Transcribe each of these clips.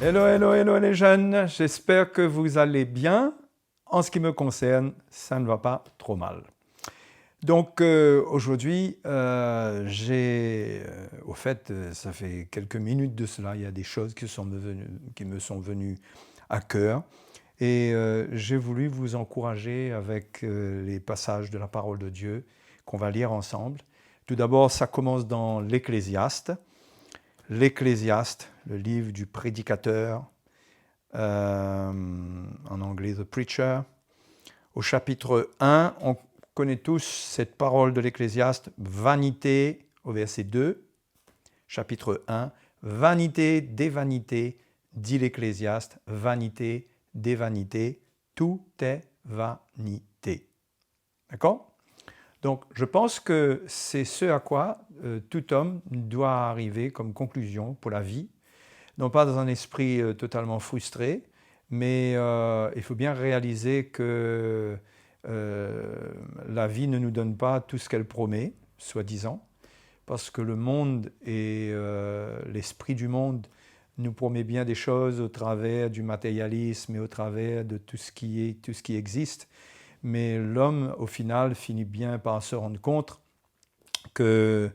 Hello, hello, hello les jeunes, j'espère que vous allez bien. En ce qui me concerne, ça ne va pas trop mal. Donc aujourd'hui, au fait, ça fait quelques minutes de cela, il y a des choses qui me sont venues à cœur. Et j'ai voulu vous encourager avec les passages de la parole de Dieu qu'on va lire ensemble. Tout d'abord, ça commence dans l'Ecclésiaste. L'Ecclésiaste, le livre du prédicateur, en anglais The Preacher. Au chapitre 1, on connaît tous cette parole de l'Ecclésiaste, vanité, au verset 2, chapitre 1, vanité des vanités, dit l'Ecclésiaste, vanité des vanités, tout est vanité. D'accord ? Donc, je pense que c'est ce à quoi tout homme doit arriver comme conclusion pour la vie, non pas dans un esprit totalement frustré, mais il faut bien réaliser que la vie ne nous donne pas tout ce qu'elle promet, soi-disant, parce que le monde et l'esprit du monde nous promet bien des choses au travers du matérialisme et au travers de tout ce qui existe, mais l'homme, au final, finit bien par se rendre compte que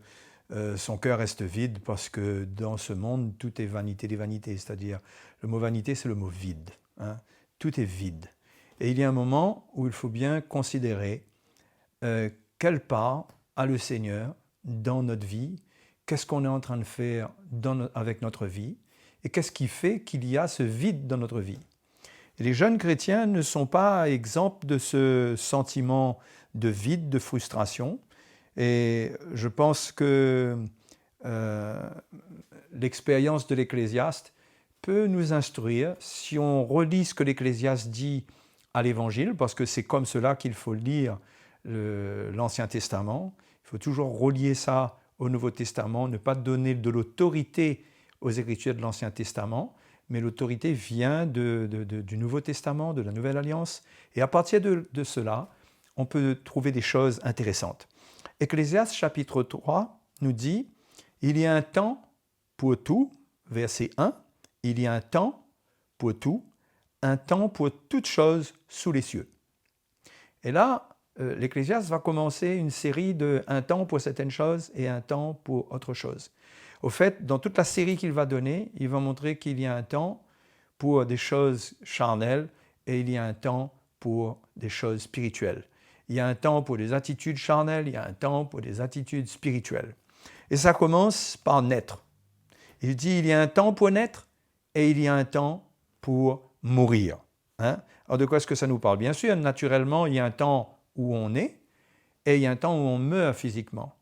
son cœur reste vide parce que dans ce monde, tout est vanité des vanités. C'est-à-dire, le mot vanité, c'est le mot vide. Hein. Tout est vide. Et il y a un moment où il faut bien considérer quelle part a le Seigneur dans notre vie, qu'est-ce qu'on est en train de faire avec notre vie, et qu'est-ce qui fait qu'il y a ce vide dans notre vie. Et les jeunes chrétiens ne sont pas exempts de ce sentiment de vide, de frustration. Et je pense que l'expérience de l'Ecclésiaste peut nous instruire, si on relit ce que l'Ecclésiaste dit à l'Évangile, parce que c'est comme cela qu'il faut lire l'Ancien Testament. Il faut toujours relier ça au Nouveau Testament, ne pas donner de l'autorité aux Écritures de l'Ancien Testament, mais l'autorité vient du Nouveau Testament, de la Nouvelle Alliance. Et à partir de cela, on peut trouver des choses intéressantes. Ecclésiaste chapitre 3 nous dit « Il y a un temps pour tout », verset 1, « Il y a un temps pour tout, un temps pour toutes choses sous les cieux ». Et là, l'Ecclésiaste va commencer une série de « un temps pour certaines choses et un temps pour autre chose ». Au fait, dans toute la série qu'il va donner, il va montrer qu'il y a un temps pour des choses charnelles et il y a un temps pour des choses spirituelles. Il y a un temps pour des attitudes charnelles, il y a un temps pour des attitudes spirituelles. Et ça commence par naître. Il dit il y a un temps pour naître et il y a un temps pour mourir. Hein? Alors de quoi est-ce que ça nous parle? Bien sûr, naturellement, il y a un temps où on naît et il y a un temps où on meurt physiquement.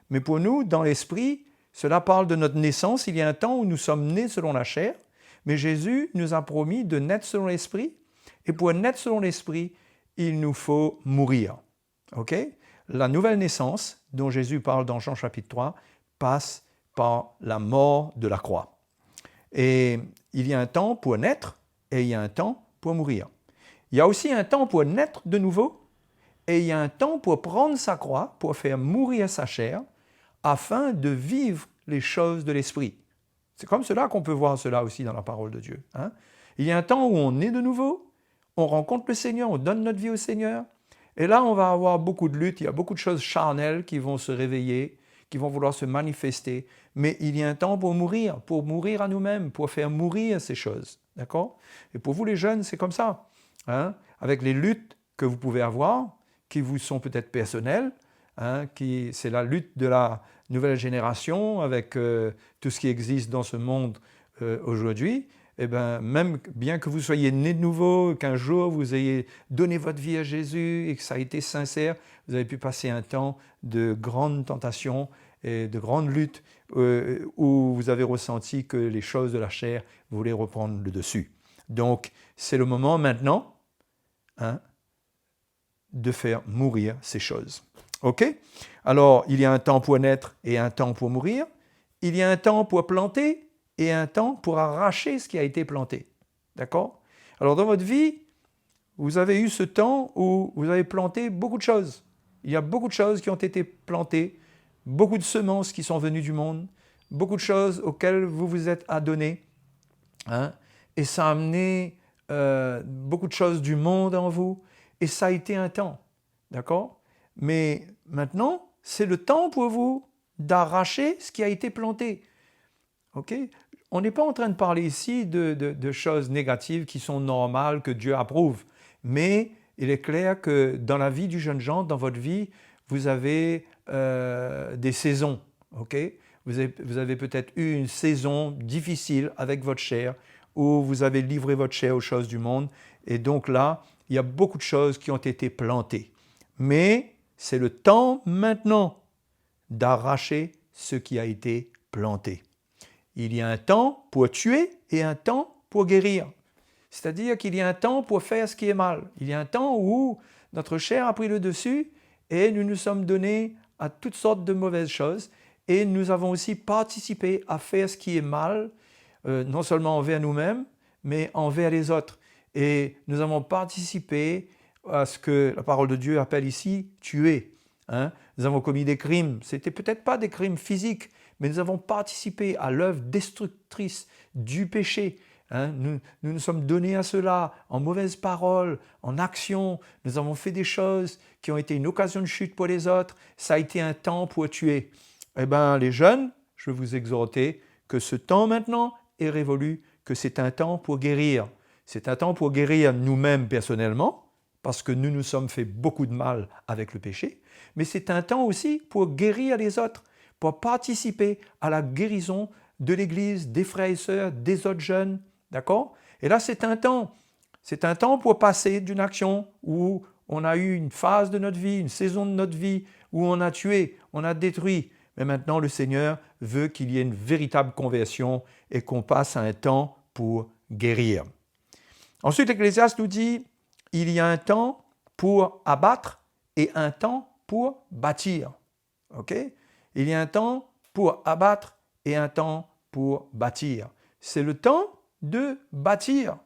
Mais pour nous, dans l'esprit, cela parle de notre naissance. Il y a un temps où nous sommes nés selon la chair, mais Jésus nous a promis de naître selon l'esprit. Et pour naître selon l'esprit, il nous faut mourir. Okay? La nouvelle naissance, dont Jésus parle dans Jean chapitre 3, passe par la mort de la croix. Et il y a un temps pour naître et il y a un temps pour mourir. Il y a aussi un temps pour naître de nouveau et il y a un temps pour prendre sa croix, pour faire mourir sa chair, afin de vivre les choses de l'esprit. C'est comme cela qu'on peut voir cela aussi dans la parole de Dieu. Hein? Il y a un temps où on est de nouveau, on rencontre le Seigneur, on donne notre vie au Seigneur, et là on va avoir beaucoup de luttes, il y a beaucoup de choses charnelles qui vont se réveiller, qui vont vouloir se manifester, mais il y a un temps pour mourir à nous-mêmes, pour faire mourir ces choses. D'accord? Et pour vous les jeunes, c'est comme ça. Hein? Avec les luttes que vous pouvez avoir, qui vous sont peut-être personnelles, hein, c'est la lutte de la nouvelle génération avec tout ce qui existe dans ce monde aujourd'hui. Eh même bien que vous soyez né de nouveau, qu'un jour vous ayez donné votre vie à Jésus et que ça a été sincère, vous avez pu passer un temps de grandes tentations et de grandes luttes où vous avez ressenti que les choses de la chair voulaient reprendre le dessus. Donc, c'est le moment maintenant, hein, de faire mourir ces choses. Ok? Alors, il y a un temps pour naître et un temps pour mourir. Il y a un temps pour planter et un temps pour arracher ce qui a été planté. D'accord? Alors, dans votre vie, vous avez eu ce temps où vous avez planté beaucoup de choses. Il y a beaucoup de choses qui ont été plantées, beaucoup de semences qui sont venues du monde, beaucoup de choses auxquelles vous vous êtes adonnés. Hein? et ça a amené beaucoup de choses du monde en vous, et ça a été un temps, d'accord? Mais maintenant, c'est le temps pour vous d'arracher ce qui a été planté, ok? On n'est pas en train de parler ici de choses négatives qui sont normales, que Dieu approuve, mais il est clair que dans la vie du jeune Jean, dans votre vie, vous avez des saisons, ok? Vous avez peut-être eu une saison difficile avec votre chair, où vous avez livré votre chair aux choses du monde, et donc là, il y a beaucoup de choses qui ont été plantées. Mais c'est le temps maintenant d'arracher ce qui a été planté. Il y a un temps pour tuer et un temps pour guérir. C'est-à-dire qu'il y a un temps pour faire ce qui est mal. Il y a un temps où notre chair a pris le dessus et nous nous sommes donnés à toutes sortes de mauvaises choses et nous avons aussi participé à faire ce qui est mal, non seulement envers nous-mêmes, mais envers les autres. Et nous avons participé à ce que la parole de Dieu appelle ici tuer. Hein? Nous avons commis des crimes. Ce n'étaient peut-être pas des crimes physiques, mais nous avons participé à l'œuvre destructrice du péché. Hein? Nous nous sommes donnés à cela, en mauvaises paroles, en action. Nous avons fait des choses qui ont été une occasion de chute pour les autres. Ça a été un temps pour tuer. Eh bien, les jeunes, je veux vous exhorter que ce temps maintenant est révolu, que c'est un temps pour guérir. C'est un temps pour guérir nous-mêmes personnellement, parce que nous nous sommes fait beaucoup de mal avec le péché, mais c'est un temps aussi pour guérir les autres, pour participer à la guérison de l'Église, des frères et sœurs, des autres jeunes, d'accord? Et là, c'est un temps pour passer d'une action où on a eu une phase de notre vie, une saison de notre vie, où on a tué, on a détruit. Mais maintenant, le Seigneur veut qu'il y ait une véritable conversion et qu'on passe à un temps pour guérir. Ensuite, l'Ecclésiaste nous dit, il y a un temps pour abattre et un temps pour bâtir. Ok? Il y a un temps pour abattre et un temps pour bâtir. C'est le temps de bâtir.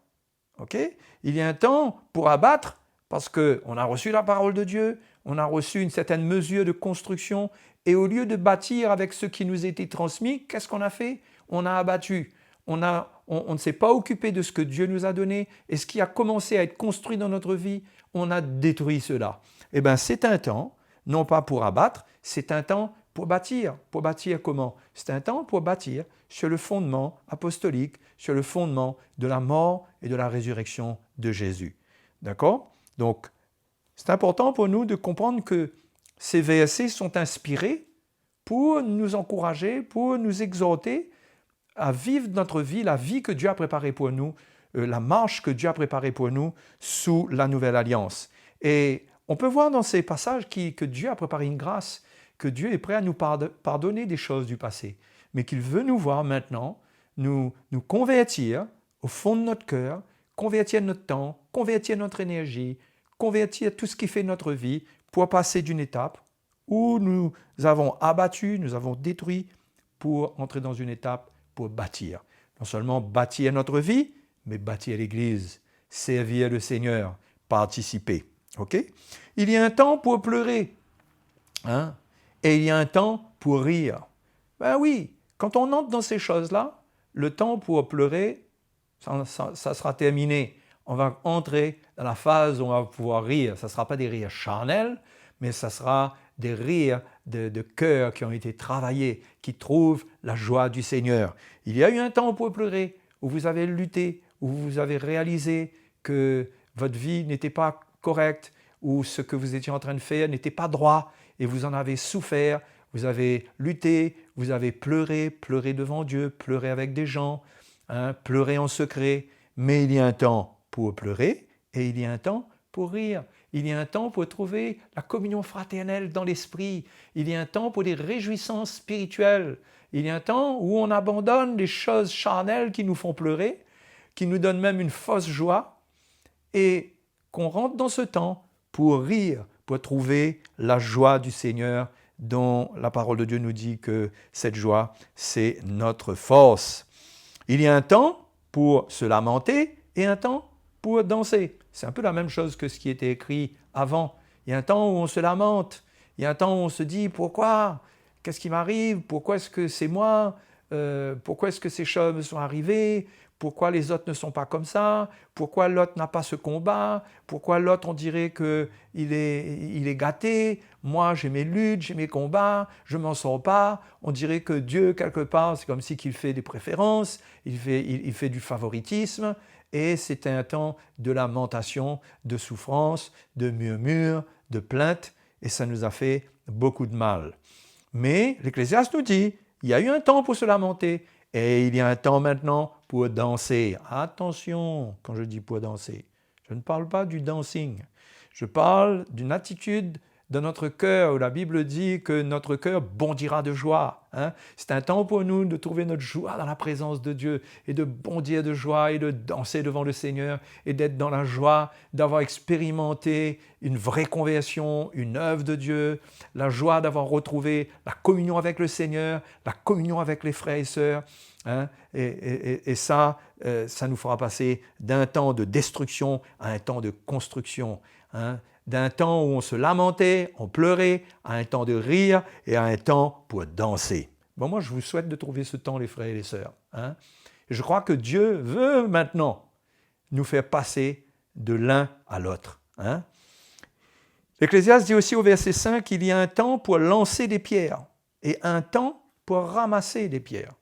Ok? Il y a un temps pour abattre parce qu'on a reçu la parole de Dieu, on a reçu une certaine mesure de construction et au lieu de bâtir avec ce qui nous était transmis, qu'est-ce qu'on a fait? On a abattu. On ne s'est pas occupé de ce que Dieu nous a donné et ce qui a commencé à être construit dans notre vie, on a détruit cela. Eh bien, c'est un temps, non pas pour abattre, c'est un temps pour bâtir. Pour bâtir comment? C'est un temps pour bâtir sur le fondement apostolique, sur le fondement de la mort et de la résurrection de Jésus. D'accord? Donc, c'est important pour nous de comprendre que ces versets sont inspirés pour nous encourager, pour nous exhorter à vivre notre vie, la vie que Dieu a préparée pour nous, la marche que Dieu a préparée pour nous sous la nouvelle alliance. Et on peut voir dans ces passages que Dieu a préparé une grâce, que Dieu est prêt à nous pardonner des choses du passé, mais qu'il veut nous voir maintenant, nous convertir au fond de notre cœur, convertir notre temps, convertir notre énergie, convertir tout ce qui fait notre vie pour passer d'une étape où nous avons abattu, nous avons détruit, pour entrer dans une étape pour bâtir. Non seulement bâtir notre vie, mais bâtir l'Église, servir le Seigneur, participer. Ok? Il y a un temps pour pleurer, hein? Et il y a un temps pour rire. Ben oui, quand on entre dans ces choses-là, le temps pour pleurer, ça sera terminé. On va entrer dans la phase où on va pouvoir rire. Ça ne sera pas des rires charnels, mais ça sera des rires de cœur qui ont été travaillés, qui trouvent la joie du Seigneur. Il y a eu un temps pour pleurer, où vous avez lutté, où vous avez réalisé que votre vie n'était pas correcte, ou ce que vous étiez en train de faire n'était pas droit, et vous en avez souffert, vous avez lutté, vous avez pleuré devant Dieu, pleuré avec des gens, hein, pleuré en secret. Mais il y a un temps pour pleurer, et il y a un temps pour rire. Il y a un temps pour trouver la communion fraternelle dans l'esprit. Il y a un temps pour des réjouissances spirituelles. Il y a un temps où on abandonne les choses charnelles qui nous font pleurer, qui nous donnent même une fausse joie, et qu'on rentre dans ce temps pour rire, pour trouver la joie du Seigneur, dont la parole de Dieu nous dit que cette joie, c'est notre force. Il y a un temps pour se lamenter et un temps pour danser. C'est un peu la même chose que ce qui était écrit avant. Il y a un temps où on se lamente, il y a un temps où on se dit « Pourquoi? Qu'est-ce qui m'arrive? Pourquoi est-ce que c'est moi? Pourquoi est-ce que ces choses me sont arrivées? pourquoi les autres ne sont pas comme ça, pourquoi l'autre n'a pas ce combat, pourquoi l'autre on dirait qu'il est gâté, moi j'ai mes luttes, j'ai mes combats, je m'en sors pas, on dirait que Dieu quelque part c'est comme si qu'il fait des préférences, il fait du favoritisme, et c'est un temps de lamentation, de souffrance, de murmures, de plaintes, et ça nous a fait beaucoup de mal. Mais l'Ecclésiaste nous dit, il y a eu un temps pour se lamenter, et il y a un temps maintenant pour danser. Attention, quand je dis pour danser, je ne parle pas du dancing. Je parle d'une attitude dans notre cœur, où la Bible dit que notre cœur bondira de joie. C'est un temps pour nous de trouver notre joie dans la présence de Dieu et de bondir de joie et de danser devant le Seigneur et d'être dans la joie d'avoir expérimenté une vraie conversion, une œuvre de Dieu, la joie d'avoir retrouvé la communion avec le Seigneur, la communion avec les frères et sœurs. Et ça nous fera passer d'un temps de destruction à un temps de construction. D'un temps où on se lamentait, on pleurait, à un temps de rire et à un temps pour danser. Bon, moi, je vous souhaite de trouver ce temps, les frères et les sœurs. Je crois que Dieu veut maintenant nous faire passer de l'un à l'autre. L'Ecclésiaste dit aussi au verset 5 qu'il y a un temps pour lancer des pierres et un temps pour ramasser des pierres.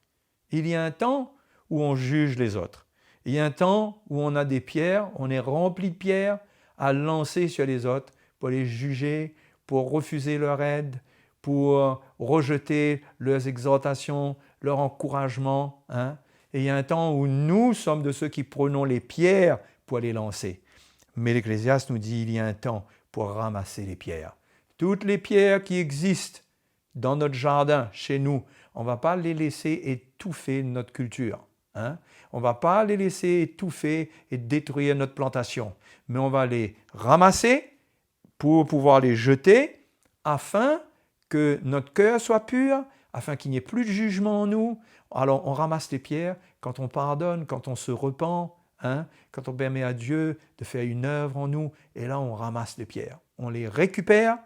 Il y a un temps où on juge les autres. Il y a un temps où on a des pierres, on est rempli de pierres, à lancer sur les autres, pour les juger, pour refuser leur aide, pour rejeter leurs exhortations, leur encouragement. Et il y a un temps où nous sommes de ceux qui prenons les pierres pour les lancer. Mais l'Ecclésiaste nous dit qu'il y a un temps pour ramasser les pierres. Toutes les pierres qui existent dans notre jardin, chez nous, on ne va pas les laisser étouffer notre culture. On ne va pas les laisser étouffer et détruire notre plantation, mais on va les ramasser pour pouvoir les jeter afin que notre cœur soit pur, afin qu'il n'y ait plus de jugement en nous. Alors on ramasse les pierres quand on pardonne, quand on se repent, quand on permet à Dieu de faire une œuvre en nous, et là on ramasse les pierres. On les récupère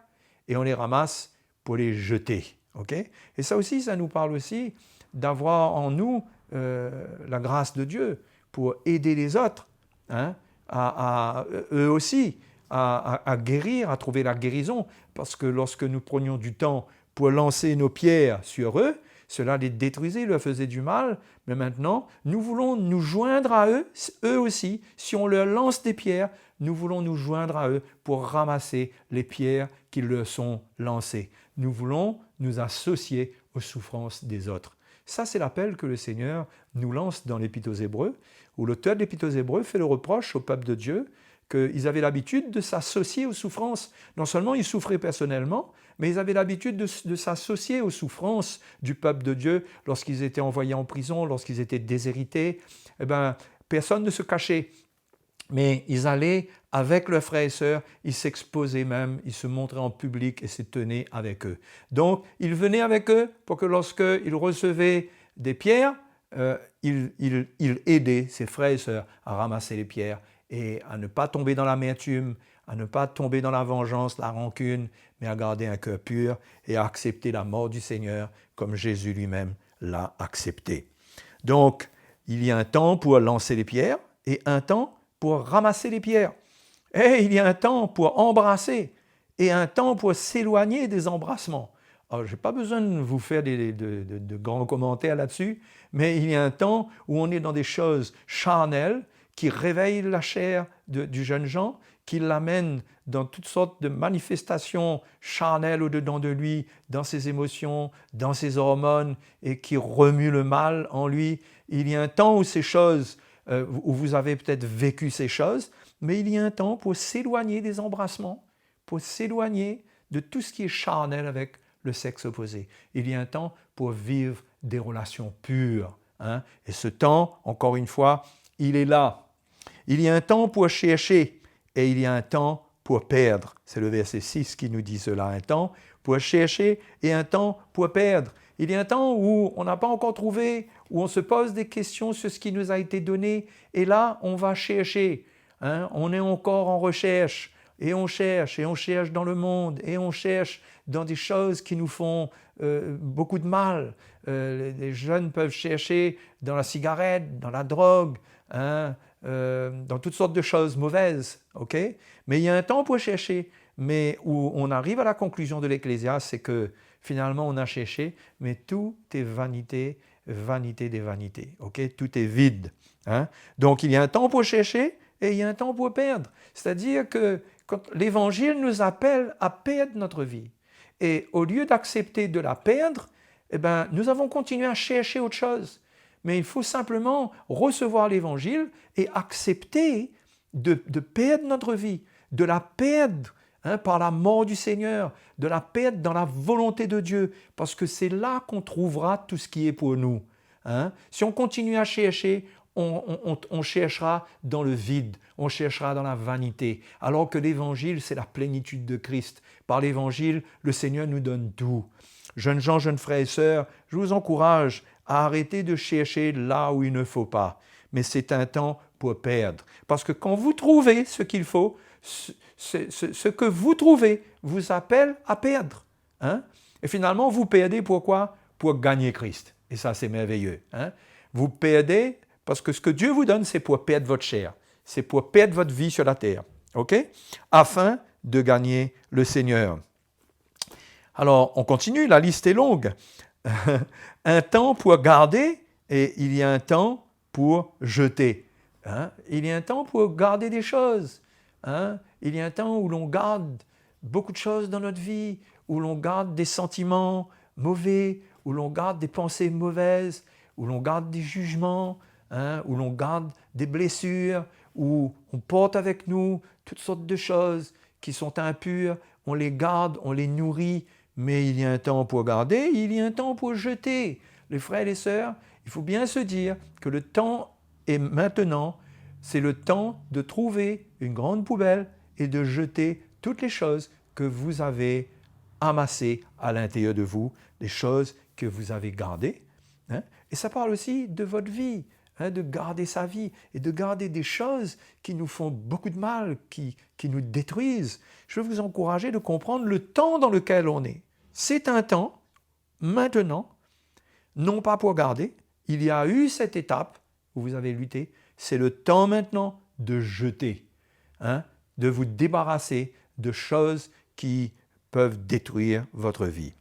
et on les ramasse pour les jeter. Okay? Et ça aussi, ça nous parle aussi d'avoir en nous la grâce de Dieu pour aider les autres, eux aussi, à guérir, à trouver la guérison. Parce que lorsque nous prenions du temps pour lancer nos pierres sur eux, cela les détruisait, leur faisait du mal. Mais maintenant, nous voulons nous joindre à eux, eux aussi. Si on leur lance des pierres, nous voulons nous joindre à eux pour ramasser les pierres qui leur sont lancées. Nous voulons nous associer aux souffrances des autres. Ça, c'est l'appel que le Seigneur nous lance dans l'Épître aux Hébreux, où l'auteur de l'Épître aux Hébreux fait le reproche au peuple de Dieu qu'ils avaient l'habitude de s'associer aux souffrances. Non seulement ils souffraient personnellement, mais ils avaient l'habitude de s'associer aux souffrances du peuple de Dieu lorsqu'ils étaient envoyés en prison, lorsqu'ils étaient déshérités. Personne ne se cachait. Mais ils allaient avec leurs frères et sœurs, ils s'exposaient même, ils se montraient en public et se tenaient avec eux. Donc, ils venaient avec eux pour que lorsqu'ils recevaient des pierres, ils aidaient ses frères et sœurs à ramasser les pierres et à ne pas tomber dans l'amertume, à ne pas tomber dans la vengeance, la rancune, mais à garder un cœur pur et à accepter la mort du Seigneur comme Jésus lui-même l'a accepté. Donc, il y a un temps pour lancer les pierres et un temps pour ramasser les pierres. Et il y a un temps pour embrasser et un temps pour s'éloigner des embrassements. Alors, je n'ai pas besoin de vous faire de grands commentaires là-dessus, mais il y a un temps où on est dans des choses charnelles qui réveillent la chair du jeune Jean, qui l'amènent dans toutes sortes de manifestations charnelles au-dedans de lui, dans ses émotions, dans ses hormones, et qui remuent le mal en lui. Il y a un temps où ces choses, où vous avez peut-être vécu ces choses, mais il y a un temps pour s'éloigner des embrassements, pour s'éloigner de tout ce qui est charnel avec le sexe opposé. Il y a un temps pour vivre des relations pures. Et ce temps, encore une fois, il est là. Il y a un temps pour chercher et il y a un temps pour perdre. C'est le verset 6 qui nous dit cela. Un temps pour chercher et un temps pour perdre. Il y a un temps où on n'a pas encore trouvé, où on se pose des questions sur ce qui nous a été donné et là, on va chercher. On est encore en recherche. et on cherche dans le monde, et on cherche dans des choses qui nous font beaucoup de mal. Les jeunes peuvent chercher dans la cigarette, dans la drogue, hein, dans toutes sortes de choses mauvaises, ok? Mais il y a un temps pour chercher, mais où on arrive à la conclusion de l'Ecclésiaste, c'est que finalement on a cherché, mais tout est vanité, vanité des vanités, ok? Tout est vide. Hein? Donc il y a un temps pour chercher et il y a un temps pour perdre. C'est-à-dire que quand l'Évangile nous appelle à perdre notre vie, et au lieu d'accepter de la perdre, eh ben, nous avons continué à chercher autre chose. Mais il faut simplement recevoir l'Évangile et accepter de perdre notre vie, de la perdre par la mort du Seigneur, de la perdre dans la volonté de Dieu, parce que c'est là qu'on trouvera tout ce qui est pour nous. Hein? Si on continue à chercher, on cherchera dans le vide, on cherchera dans la vanité, alors que l'Évangile, c'est la plénitude de Christ. Par l'Évangile, le Seigneur nous donne tout. Jeunes gens, jeunes frères et sœurs, je vous encourage à arrêter de chercher là où il ne faut pas. Mais c'est un temps pour perdre. Parce que quand vous trouvez ce qu'il faut, ce que vous trouvez vous appelle à perdre. Hein? Et finalement, vous perdez pourquoi? Pour gagner Christ. Et ça, c'est merveilleux. Hein? Vous perdez parce que ce que Dieu vous donne, c'est pour perdre votre chair. C'est pour perdre votre vie sur la terre. OK? Afin de gagner le Seigneur. Alors, on continue, la liste est longue. Un temps pour garder et il y a un temps pour jeter. Hein? Il y a un temps pour garder des choses. Hein? Il y a un temps où l'on garde beaucoup de choses dans notre vie, où l'on garde des sentiments mauvais, où l'on garde des pensées mauvaises, où l'on garde des jugements, hein? Où l'on garde des blessures, où on porte avec nous toutes sortes de choses qui sont impures, on les garde, on les nourrit, mais il y a un temps pour garder, il y a un temps pour jeter. Les frères et les sœurs, il faut bien se dire que le temps est maintenant, c'est le temps de trouver une grande poubelle et de jeter toutes les choses que vous avez amassées à l'intérieur de vous, les choses que vous avez gardées. Hein? Et ça parle aussi de votre vie, hein, de garder sa vie et de garder des choses qui nous font beaucoup de mal, qui nous détruisent. Je veux vous encourager de comprendre le temps dans lequel on est. C'est un temps, maintenant, non pas pour garder, il y a eu cette étape où vous avez lutté, c'est le temps maintenant de jeter, hein, de vous débarrasser de choses qui peuvent détruire votre vie.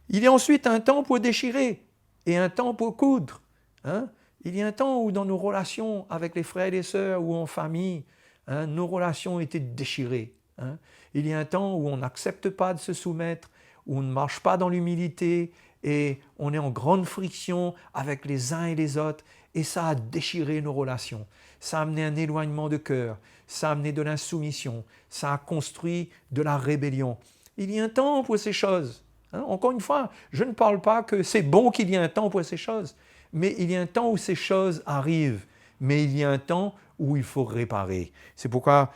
Il y a ensuite un temps pour déchirer et un temps pour coudre. Hein. Il y a un temps où dans nos relations avec les frères et les sœurs ou en famille, hein, nos relations étaient déchirées. Hein. Il y a un temps où on n'accepte pas de se soumettre, où on ne marche pas dans l'humilité et on est en grande friction avec les uns et les autres et ça a déchiré nos relations. Ça a amené un éloignement de cœur, ça a amené de l'insoumission, ça a construit de la rébellion. Il y a un temps pour ces choses. Hein? Encore une fois, je ne parle pas que c'est bon qu'il y ait un temps pour ces choses, mais il y a un temps où ces choses arrivent, mais il y a un temps où il faut réparer. C'est pourquoi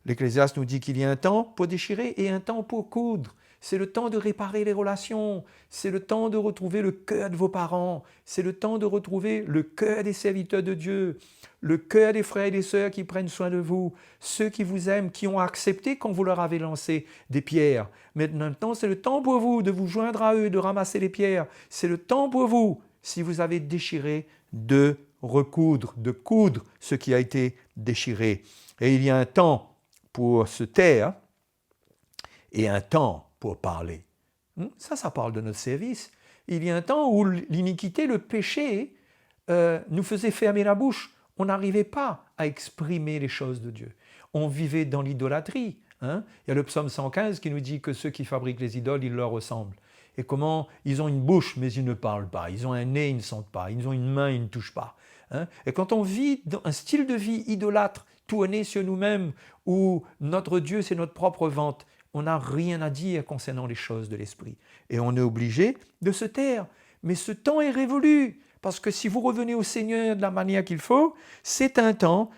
l'Ecclésiaste nous dit qu'il y a un temps pour déchirer et un temps pour coudre. C'est le temps de réparer les relations, c'est le temps de retrouver le cœur de vos parents, c'est le temps de retrouver le cœur des serviteurs de Dieu, le cœur des frères et des sœurs qui prennent soin de vous, ceux qui vous aiment, qui ont accepté quand vous leur avez lancé des pierres. Maintenant, c'est le temps pour vous de vous joindre à eux, de ramasser les pierres. C'est le temps pour vous, si vous avez déchiré, de recoudre, de coudre ce qui a été déchiré. Et il y a un temps pour se taire et un temps pour parler. Ça parle de notre service. Il y a un temps où l'iniquité, le péché, nous faisait fermer la bouche. On n'arrivait pas à exprimer les choses de Dieu. On vivait dans l'idolâtrie. Hein? Il y a le psaume 115 qui nous dit que ceux qui fabriquent les idoles, ils leur ressemblent. Et comment ils ont une bouche, mais ils ne parlent pas. Ils ont un nez, ils ne sentent pas. Ils ont une main, ils ne touchent pas. Hein? Et quand on vit dans un style de vie idolâtre, tourné sur nous-mêmes, où notre Dieu, c'est notre propre ventre, on n'a rien à dire concernant les choses de l'esprit. Et on est obligé de se taire. Mais ce temps est révolu. Parce que si vous revenez au Seigneur de la manière qu'il faut, c'est un temps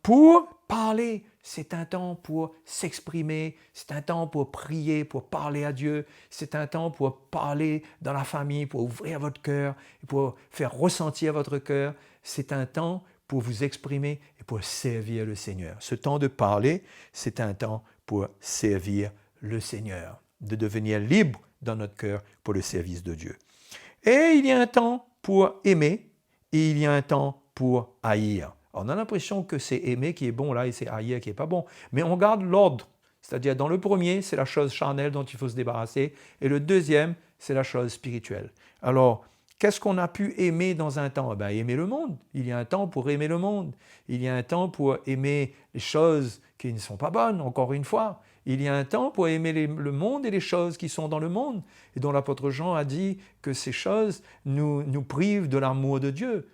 pour parler. C'est un temps pour s'exprimer. C'est un temps pour prier, pour parler à Dieu. C'est un temps pour parler dans la famille, pour ouvrir votre cœur, pour faire ressentir votre cœur. C'est un temps pour vous exprimer et pour servir le Seigneur. Ce temps de parler, c'est un temps pour servir le Seigneur, de devenir libre dans notre cœur pour le service de Dieu. Et il y a un temps pour aimer et il y a un temps pour haïr. Alors, on a l'impression que c'est aimer qui est bon là et c'est haïr qui n'est pas bon. Mais on garde l'ordre. C'est-à-dire dans le premier, c'est la chose charnelle dont il faut se débarrasser et le deuxième, c'est la chose spirituelle. Alors, qu'est-ce qu'on a pu aimer dans un temps? Aimer le monde. Il y a un temps pour aimer le monde. Il y a un temps pour aimer les choses qui ne sont pas bonnes, encore une fois. Il y a un temps pour aimer le monde et les choses qui sont dans le monde et dont l'apôtre Jean a dit que ces choses nous privent de l'amour de Dieu,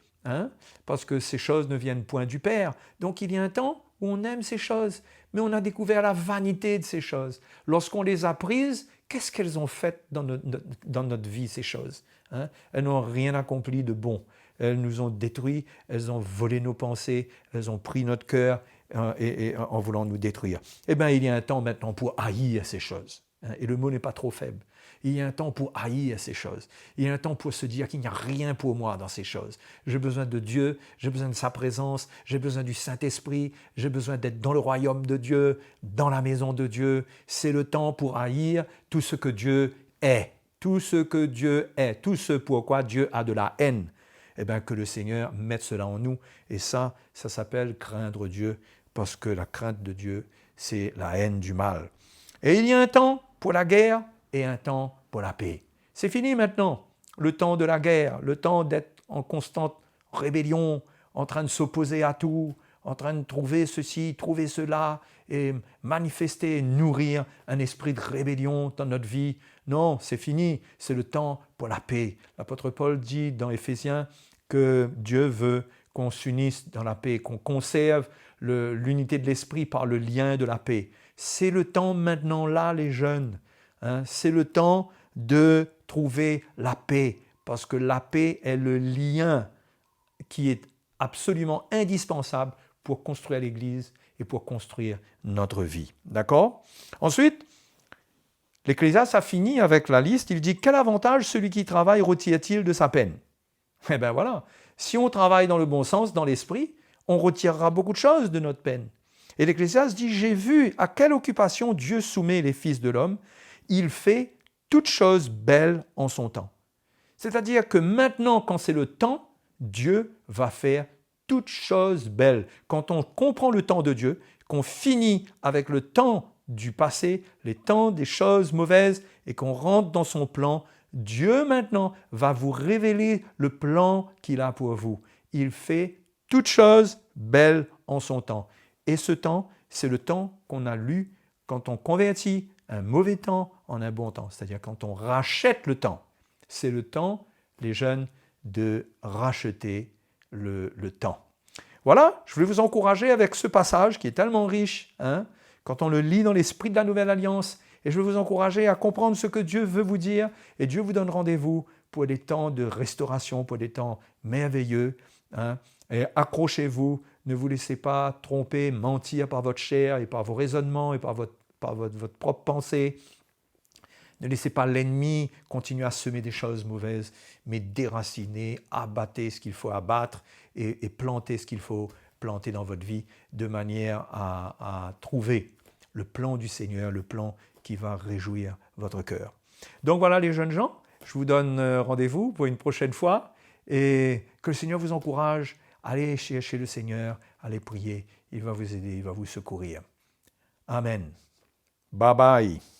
parce que ces choses ne viennent point du Père. Donc il y a un temps où on aime ces choses, mais on a découvert la vanité de ces choses. Lorsqu'on les a prises, qu'est-ce qu'elles ont fait dans notre vie, ces choses? Elles n'ont rien accompli de bon. Elles nous ont détruits, elles ont volé nos pensées, elles ont pris notre cœur et en voulant nous détruire. Eh bien, il y a un temps maintenant pour haïr ces choses. Et le mot n'est pas trop faible. Il y a un temps pour haïr ces choses. Il y a un temps pour se dire qu'il n'y a rien pour moi dans ces choses. J'ai besoin de Dieu, j'ai besoin de sa présence, j'ai besoin du Saint-Esprit, j'ai besoin d'être dans le royaume de Dieu, dans la maison de Dieu. C'est le temps pour haïr tout ce que Dieu est. Tout ce que Dieu est, tout ce pourquoi Dieu a de la haine. Eh bien, que le Seigneur mette cela en nous. Et ça s'appelle craindre Dieu, parce que la crainte de Dieu, c'est la haine du mal. Et il y a un temps pour la guerre et un temps pour la paix. C'est fini maintenant, le temps de la guerre, le temps d'être en constante rébellion, en train de s'opposer à tout, en train de trouver ceci, trouver cela, et manifester, nourrir un esprit de rébellion dans notre vie. Non, c'est fini, c'est le temps pour la paix. L'apôtre Paul dit dans Éphésiens que Dieu veut qu'on s'unisse dans la paix, qu'on conserve l'unité de l'esprit par le lien de la paix. C'est le temps maintenant là, les jeunes. C'est le temps de trouver la paix, parce que la paix est le lien qui est absolument indispensable pour construire l'Église et pour construire notre vie. D'accord? Ensuite, l'Ecclésiaste a fini avec la liste. Il dit « Quel avantage celui qui travaille retire-t-il de sa peine ?» Eh bien voilà, si on travaille dans le bon sens, dans l'esprit, on retirera beaucoup de choses de notre peine. Et l'Ecclésiaste dit « J'ai vu à quelle occupation Dieu soumet les fils de l'homme. Il fait toutes choses belles en son temps. » C'est-à-dire que maintenant, quand c'est le temps, Dieu va faire toutes choses belles. Quand on comprend le temps de Dieu, qu'on finit avec le temps du passé, les temps des choses mauvaises, et qu'on rentre dans son plan, Dieu maintenant va vous révéler le plan qu'il a pour vous. Il fait toutes choses belles en son temps. Et ce temps, c'est le temps qu'on a lu quand on convertit un mauvais temps en un bon temps. C'est-à-dire quand on rachète le temps. C'est le temps, les jeunes, de racheter le temps. Voilà, je voulais vous encourager avec ce passage qui est tellement riche, quand on le lit dans l'esprit de la Nouvelle Alliance. Et je veux vous encourager à comprendre ce que Dieu veut vous dire. Et Dieu vous donne rendez-vous pour des temps de restauration, pour des temps merveilleux. Et accrochez-vous, ne vous laissez pas tromper, mentir par votre chair et par vos raisonnements et par votre propre pensée. Ne laissez pas l'ennemi continuer à semer des choses mauvaises, mais déracinez, abattez ce qu'il faut abattre et plantez ce qu'il faut planter dans votre vie de manière à trouver le plan du Seigneur, le plan qui va réjouir votre cœur. Donc voilà les jeunes gens, je vous donne rendez-vous pour une prochaine fois et que le Seigneur vous encourage. Allez chercher le Seigneur, allez prier, il va vous aider, il va vous secourir. Amen. Bye bye.